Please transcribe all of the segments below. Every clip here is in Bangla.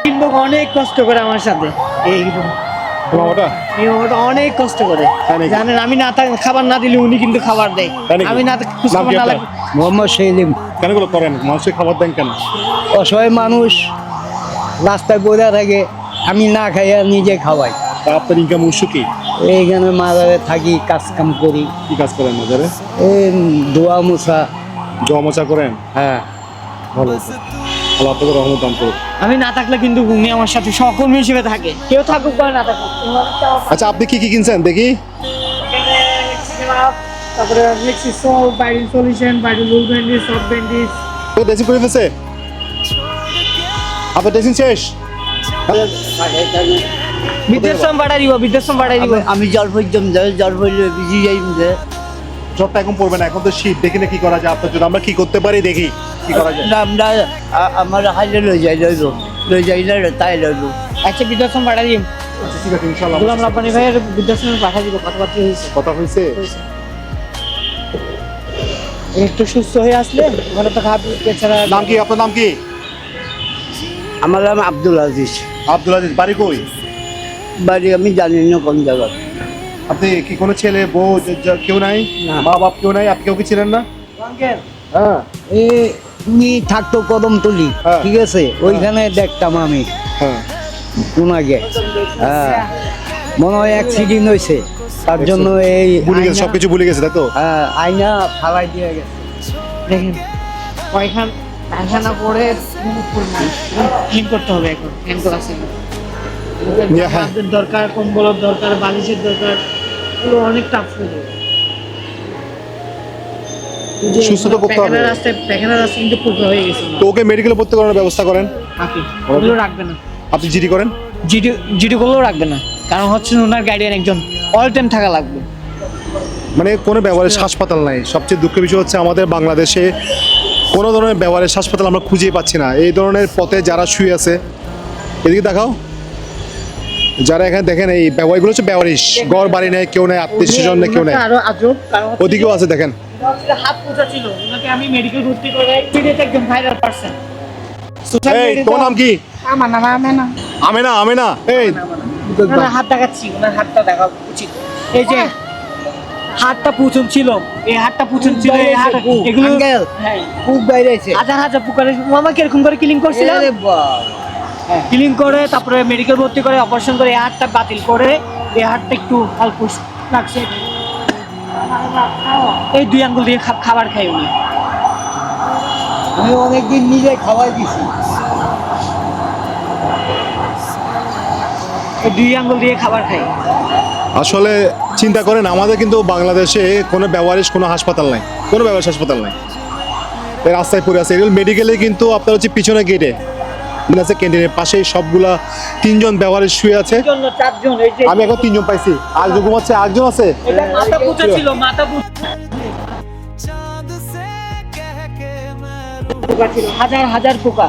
কিন্তু অনেক কষ্ট করে আমার সাথে এই মামাটা এই মামাটা অনেক কষ্ট করে জানেন, আমি না খাবার না দিলে উনি কিন্তু খাবার দেয়। আমি না নাম কি আপনার? মোহাম্মদ সেলিম। কেন গুলো করেন? মানুষের খাবার দেন কেন? অসহায় মানুষ রাস্তায় বইরা থাকে, আমি না খাইয়া নিজে খাওয়াই। তা আপনার ইনকাম উৎস কি? এইখানে মাজারে থাকি, কাজ কাম করি। কি কাজ করেন বাজারে? এই দোয়া মোছা। জমা করেন? হ্যাঁ, ভালো। আল্লাহ আপনাকে রহমত দান করুন। আমি না থাকলে কিন্তু উনি আমার সাথে সহকর্মী হিসেবে থাকে, কেউ থাকুক বা না থাকুক। আচ্ছা, আপনি কি কি কিনছেন দেখি? তারপরে বাইরের সলিউশন, বাইরের রুল ব্যান্ডেজ, সব ব্যান্ডেজ। ড্রেসিং করে ফেলছে? আপনার ড্রেসিং শেষ? বিদ্যাশ্রম বাড়াই দিব, বিদ্যাশ্রম বাড়াই দিব। আমি জল পর্যম যাই, জল পড়লে ভিজি যাই। জ্বরটা এখন পড়বে না, এখন তো শীত। দেখি না কি করা যায় আপনার জন্য, আমরা কি করতে পারি দেখি কি করা যায়। আমরা আমার হাইলে লই যাই, লই যাই না তাই লইলো। আচ্ছা, বিদ্যাশ্রম বাড়াই দিব। আচ্ছা, ঠিক আছে, ইনশাআল্লাহ। গোলাম রাব্বানি ভাইয়ের বৃদ্ধাশ্রমে পাঠিয়ে দিব, কথাবার্তা হয়েছে। কথা হয়েছে? একটু সুস্থ হয়ে আসলে ওখানে তো খাবি। এছাড়া নাম কি আপনার? নাম কি? আমার নাম আব্দুল আজিজ। আব্দুল আজিজ। বাড়ি কই? বাড়ি আমি জানি না কোন জায়গা। আপনি কি কোনো ছেলে বউ কেউ নাই? না। মা বাপ কেউ নাই? আপনি কেউ কি ছিলেন না? হ্যাঁ তুমি থাকতো কদম তুলি, হ্যাঁ। ঠিক আছে, ওইখানে দেখতাম আমি হ্যাঁ। ওনাকে। হ্যাঁ, মনে হয় অ্যাক্সিডেন্ট হয়েছে, তার জন্য এই ভুলে গেছে, সবকিছু ভুলে গেছে, তাই তো? আয়না ফালাই দিয়ে গেছে। দেখেন পায়খানা করে ক্লিন করতে হবে এখন। ফ্যান তো আছে না। হ্যাঁ। আমাদের দরকার, কম্বলের দরকার, বালিশের দরকার, এগুলো অনেক টাফ হয়ে যাবে। সুস্থ তো করতে হবে। পায়খানার রাস্তা কিন্তু পোকা হয়ে গেছে। তো ওকে মেডিকেলে ভর্তি করানোর ব্যবস্থা করেন। বাকি ওগুলো রাখবে না, আপনি জিডি করেন? জিডি গুলো রাখবে না, কারণ হচ্ছে ওনার গার্ডিয়ান একজন অল টাইম থাকা লাগবে। মানে কোনো ব্যবহারের হাসপাতাল নাই। সবচেয়ে দুঃখের বিষয় হচ্ছে আমাদের বাংলাদেশে কোনো ধরনের ব্যবহারের হাসপাতাল আমরা খুঁজে পাচ্ছি না। এই ধরনের পথে যারা শুয়ে আছে, এদিকে দেখাও, যারা এখানে দেখেন এই ব্যবহারগুলো হচ্ছে ব্যবহারিস, ঘর বাড়ি নেই, কেউ নেই, আত্মীয় স্বজন নেই, কেউ নেই। আরো আজব, কারণ ওদিকেও আছে দেখেন। হাত পোঁছা ছিল, ওনাকে আমি মেডিকেল ভর্তি করে ভিডিওতে একজন ভাইরাল পারসন। এই তোমার নাম কি? আমার নাম আমেনা। আমেনা? আমেনা, এই ওনার হাত দেখাচ্ছি, ওনার হাতটা দেখা উচিত। এই যে হাতটা পুছন ছিল, এই হাতটা পুছন ছিল, এই হাত এগুলো হ্যাঁ খুব বাইরে আছে। হাজার হাজার পোকারে মামা কিরকম করে ক্লিন করছিল, ক্লিন করে তারপরে মেডিকেল ভর্তি করে অপারেশন করে এই হাতটা বাতিল করে এই হাতটা একটু অল্প লাগছে। এই দুই আঙ্গুল দিয়ে খাবার খাই উনি। আমি অনেকদিন নিজে খাওয়াই দিছি। এই দুই আঙ্গুল দিয়ে খাবার খাই। আসলে চিন্তা করেন, আমাদের কিন্তু বাংলাদেশে কোনো ব্যবহারিস কোনো হাসপাতাল নাই, কোনো ব্যবহারিক হাসপাতাল নাই। এই রাস্তায় পড়ে আছে। এগুলো মেডিকেলে কিন্তু আপনার হচ্ছে পিছনে গেটে আছে, ক্যান্টিনের পাশেই সবগুলা 3জন ব্যবহারিক শুয়ে আছে। চারজন, এই যে আমি এখন 3জন পাইছি, আর যখন আছে আরেকজন আছে। এটা মাথা পুঁতা ছিল, মাথা পোকা ছিল, হাজার হাজার পোকা।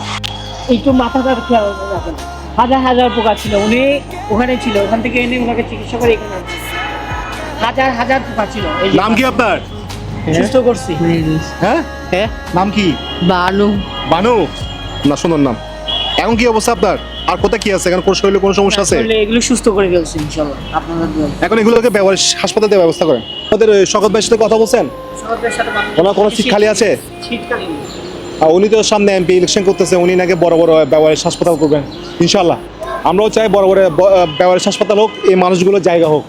একটু মাথাটা খেয়াল রাখেন, হাজার হাজার পোকা ছিল। উনি ওখানে ছিল, ওখান থেকে এনে ওনাকে চিকিৎসা করে এখানে আনছে। হাজার হাজার পোকা ছিল। এই যে নাম কি আপনার? সুস্থ করছি। হ্যাঁ, হ্যাঁ, নাম কি? বানু। বানু না, সুন্দর নাম। এখন কি অবস্থা আপনার? আর কোথায় কি আছে? এখন কোন শরীরে কোনো সমস্যা আছে? এগুলো সুস্থ করে ফেলছি ইনশাআল্লাহ আপনাদের দোয়ায়। এখন এগুলোকে ব্যবহারিক হাসপাতালে ব্যবস্থা করেন। আমাদের শকত ভাইয়ের সাথে কথা বলছেন? সবার সাথে ওনার কোনো সিট খালি আছে? শীতকালীন আর উনি তো সামনে এমপি ইলেকশন করতেছে, উনি নাকি বড় বড় ব্যবহারিক হাসপাতাল করবেন ইনশাল্লাহ। আমরাও চাই বড় বড় ব্যবহারিক হাসপাতাল হোক, এই মানুষগুলো জায়গা হোক।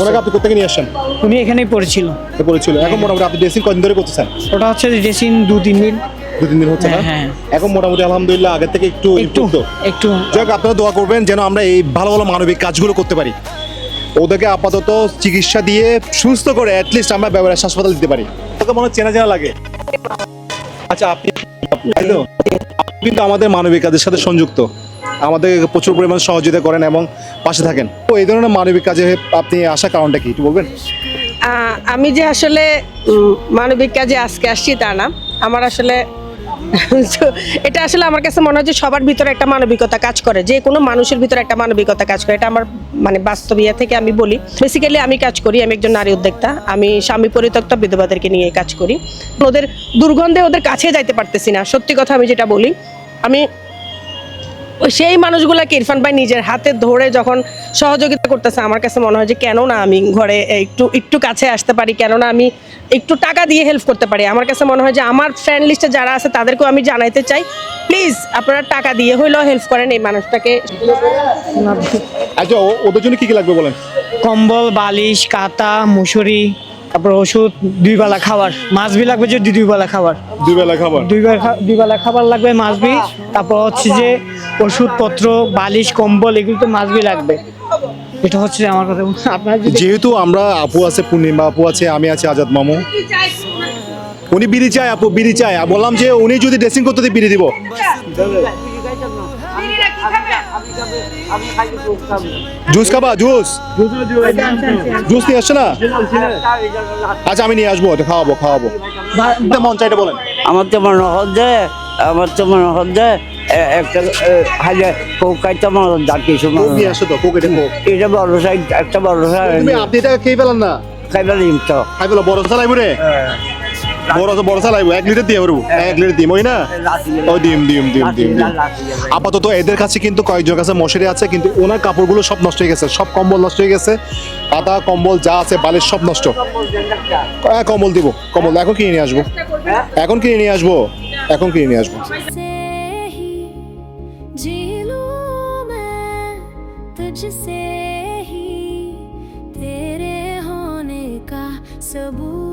ওনাকে আপনি কোথেকে নিয়ে আসছেন? উনি এখানেই পড়েছিল। পড়েছিল। এখন মোটামুটি আপনি ড্রেসিং কদিন ধরে করতেছেন? ওটা হচ্ছে ড্রেসিং 2-3 দিন। 2-3 দিন হচ্ছে না? হ্যাঁ। এখন মোটামুটি আলহামদুলিল্লাহ আগের থেকে একটু একটু যাক, আপনারা দোয়া করবেন যেন আমরা এই ভালো ভালো মানবিক কাজগুলো করতে পারি। ওদেরকে আপাতত চিকিৎসা দিয়ে সুস্থ করে অ্যাটলিস্ট আমরা ব্যবহারিক হাসপাতাল দিতে পারি। ওকে মনে চেনা চেনা লাগে। আচ্ছা, আপনি কিন্তু আমাদের মানবিক কাজের সাথে সংযুক্ত, আমাদের প্রচুর পরিমাণ সহযোগিতা করেন এবং পাশে থাকেন। তো এই ধরনের মানবিক কাজে আপনি আসার কারণটা কি একটু বলবেন? আমি যে আসলে মানবিক কাজে আজকে আসছি তা না, আমার আসলে এটা আসলে আমার কাছে মনে হয় যে সবার ভিতরে একটা মানবিকতা কাজ করে, যে কোনো মানুষের ভিতরে একটা মানবিকতা কাজ করে। এটা আমার মানে বাস্তব ইয়ে থেকে আমি বলি। বেসিক্যালি আমি কাজ করি, আমি একজন নারী উদ্যোক্তা। আমি স্বামী পরিত্যক্ত বিধবাদেরকে নিয়ে কাজ করি। ওদের দুর্গন্ধে ওদের কাছে যাইতে পারতেছি না, সত্যি কথা আমি যেটা বলি। আমি সেই মানুষগুলাকে ইরফান ভাই নিজের হাতে ধরে যখন সহযোগিতা করতেছে, আমার কাছে মনে হয় যে কেন না আমি ঘরে একটু একটু কাছে আসতে পারি, কেন না আমি একটু টাকা দিয়ে হেল্প করতে পারি। আমার কাছে মনে হয় যে আমার ফ্রেন্ড লিস্টে যারা আছে তাদেরকেও আমি জানাইতে চাই, প্লিজ আপনারা টাকা দিয়ে হইলেও হেল্প করেন এই মানুষটাকে। আচ্ছা ওদের জন্য কি কি লাগবে বলেন? কম্বল, বালিশ, কাঁথা, মুসুরি, তারপর ওষুধ, 2 বেলা খাবার, মাছবি লাগবে যে 2 বেলা খাবার, 2 বেলা খাবার। 2 বেলা খাবার লাগবে মাছবি। তারপর হচ্ছে যে ওষুধপত্র, বালিশ, কম্বল, এগুলো তো মাছবি লাগবে। এটা হচ্ছে আমার কথা। আপনার যদি যেহেতু আমরা আপু আছে, পূর্ণিমা আপু আছে, আমি আছি, আজাদ মামু, উনি বিড়ি চায়, আপু বিড়ি চায়। বললাম যে উনি যদি ড্রেসিং করতে দিয়ে বিড়ি দিব। জুস খাবা? জুস জুস নিয়ে আসছে না? আচ্ছা আমি নিয়ে আসবো, এটা খাওয়াবো খাওয়াবো। মন চাইটা বলেন। আমার তো মনে হচ্ছে একটা হাজার কোক খাইতে মনে ডাকি কোক নিয়ে আসো তো, কোক, এটা কোক। এটা বড় সাইজ, একটা বড় সাইজ তুমি আপনি এটা খেয়ে ফেলেন না? খাইবে দিম তো। খাই ফেলো, বড় চালাইবো রে, বড় চালাইবো। 1 লিটার দিয়ে পারবো, 1 লিটার দিম, ওই না? ও দিম দিম দিম দিম দিম। আপাতত এদের কাছে কিন্তু কয়েকজন কাছে মশারি আছে, কিন্তু ওনার কাপড়গুলো সব নষ্ট হয়ে গেছে, সব কম্বল নষ্ট হয়ে গেছে, কাঁথা কম্বল যা আছে বালিশ সব নষ্ট। হ্যাঁ কম্বল দিব, কম্বল এখন কিনে নিয়ে আসবো, এখন কিনে নিয়ে আসবো, এখন কিনে নিয়ে আসবো। से ही जी लूं मैं तुझसे ही तेरे होने का सबूत।